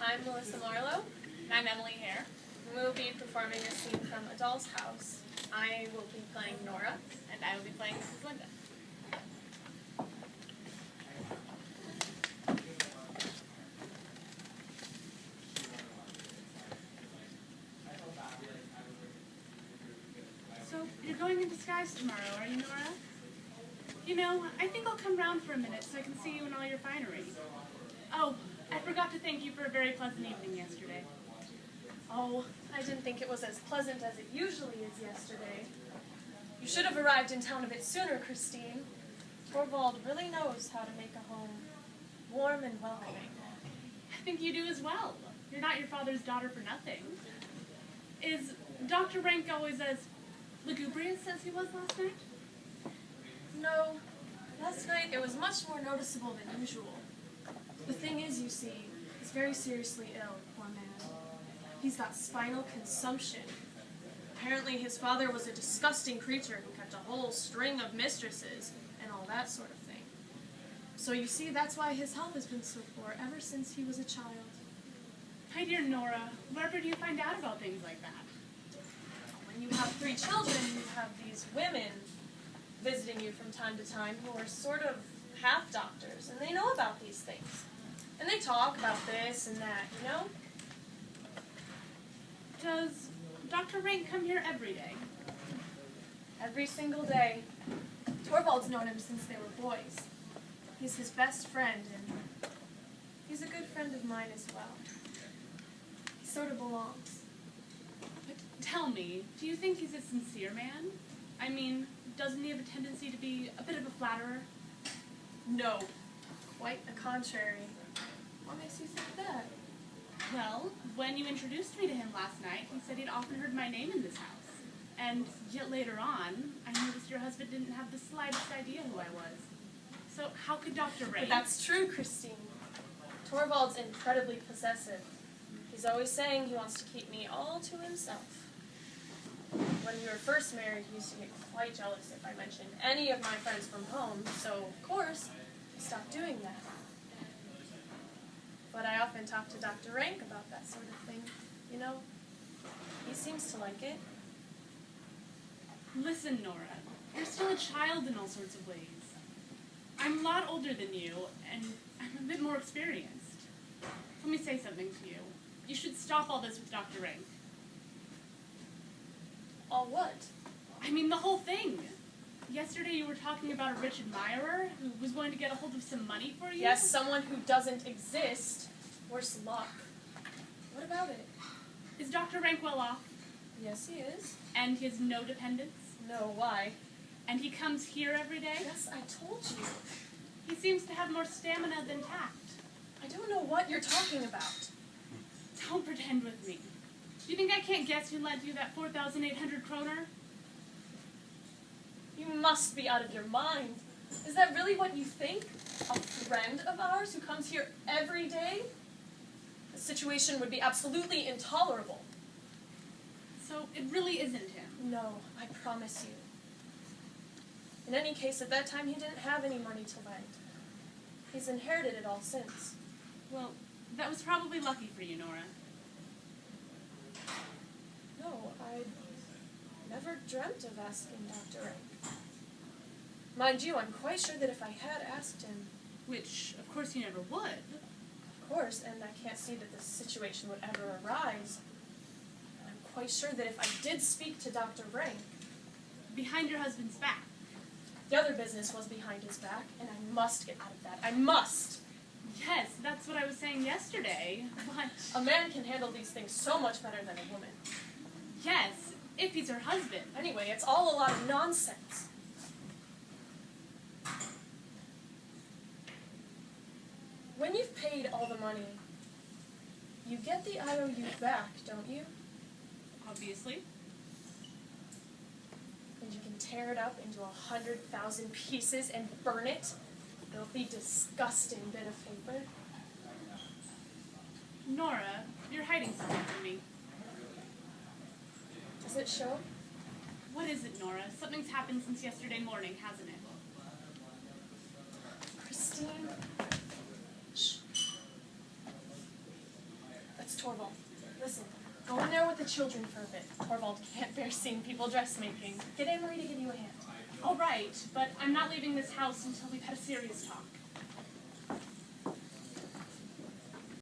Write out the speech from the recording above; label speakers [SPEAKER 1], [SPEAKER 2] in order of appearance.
[SPEAKER 1] I'm Melissa Marlowe.
[SPEAKER 2] And I'm Emily Hare.
[SPEAKER 1] We'll be performing a scene from A Doll's House. I will be playing Nora.
[SPEAKER 2] And I will be playing Mrs. Linda. So, you're going in disguise tomorrow, are you, Nora? You know, I think I'll come round for a minute so I can see you in all your finery. Oh, I forgot to thank you for a very pleasant evening yesterday.
[SPEAKER 1] Oh, I didn't think it was as pleasant as it usually is yesterday. You should have arrived in town a bit sooner, Christine. Torvald really knows how to make a home warm and welcoming.
[SPEAKER 2] I think you do as well. You're not your father's daughter for nothing. Is Dr. Rank always as lugubrious as he was last night?
[SPEAKER 1] No. Last night it was much more noticeable than usual. The thing is, you see, he's very seriously ill, poor man. He's got spinal consumption. Apparently his father was a disgusting creature who kept a whole string of mistresses and all that sort of thing. So you see, that's why his health has been so poor ever since he was a child.
[SPEAKER 2] My dear Nora, wherever do you find out about things like that?
[SPEAKER 1] When you have 3 children, you have these women visiting you from time to time who are sort of half doctors, and they know about these things. And they talk about this and that, you know?
[SPEAKER 2] Does Dr. Rank come here every day?
[SPEAKER 1] Every single day. Torvald's known him since they were boys. He's his best friend, and he's a good friend of mine as well. He sort of belongs.
[SPEAKER 2] But tell me, do you think he's a sincere man? I mean, doesn't he have a tendency to be a bit of a flatterer?
[SPEAKER 1] No. Quite the contrary. What makes you think that?
[SPEAKER 2] Well, when you introduced me to him last night, he said he'd often heard my name in this house. And yet later on, I noticed your husband didn't have the slightest idea who I was. So how could Dr. Rank...
[SPEAKER 1] But that's true, Christine. Torvald's incredibly possessive. He's always saying he wants to keep me all to himself. When we were first married, he used to get quite jealous if I mentioned any of my friends from home, so of course, I stopped doing that. But I often talk to Dr. Rank about that sort of thing. You know, he seems to like it.
[SPEAKER 2] Listen, Nora, you're still a child in all sorts of ways. I'm a lot older than you, and I'm a bit more experienced. Let me say something to you. You should stop all this with Dr. Rank.
[SPEAKER 1] All what?
[SPEAKER 2] I mean, the whole thing. Yesterday you were talking about a rich admirer who was going to get a hold of some money for you.
[SPEAKER 1] Yes, someone who doesn't exist. Worse luck. What about it?
[SPEAKER 2] Is Dr. Rank well off?
[SPEAKER 1] Yes, he is.
[SPEAKER 2] And he has no dependents?
[SPEAKER 1] No, why?
[SPEAKER 2] And he comes here every day?
[SPEAKER 1] Yes, I told you.
[SPEAKER 2] He seems to have more stamina than tact.
[SPEAKER 1] I don't know what you're talking about.
[SPEAKER 2] Don't pretend with me. Do you think I can't guess who lent you that 4,800 kroner?
[SPEAKER 1] You must be out of your mind. Is that really what you think? A friend of ours who comes here every day? The situation would be absolutely intolerable.
[SPEAKER 2] So it really isn't him?
[SPEAKER 1] No, I promise you. In any case, at that time he didn't have any money to lend. He's inherited it all since.
[SPEAKER 2] Well, that was probably lucky for you, Nora.
[SPEAKER 1] No, I never dreamt of asking Dr. Rank. Mind you, I'm quite sure that if I had asked him...
[SPEAKER 2] Which, of course, you never would.
[SPEAKER 1] Of course, and I can't see that this situation would ever arise. I'm quite sure that if I did speak to Dr. Rank...
[SPEAKER 2] Behind your husband's back.
[SPEAKER 1] The other business was behind his back, and I must get out of that. I must!
[SPEAKER 2] Yes, that's what I was saying yesterday, but...
[SPEAKER 1] A man can handle these things so much better than a woman.
[SPEAKER 2] Yes, if he's her husband.
[SPEAKER 1] Anyway, it's all a lot of nonsense. When you've paid all the money, you get the IOU back, don't you?
[SPEAKER 2] Obviously.
[SPEAKER 1] And you can tear it up into 100,000 pieces and burn it. Filthy, disgusting bit of paper.
[SPEAKER 2] Nora, you're hiding something from me.
[SPEAKER 1] Does it show?
[SPEAKER 2] What is it, Nora? Something's happened since yesterday morning, hasn't it?
[SPEAKER 1] Christine. Shh. Torvald. Listen, go in there with the children for a bit. Torvald can't bear seeing people dressmaking. Get Anne-Marie to give you a hand.
[SPEAKER 2] All right, but I'm not leaving this house until we've had a serious talk.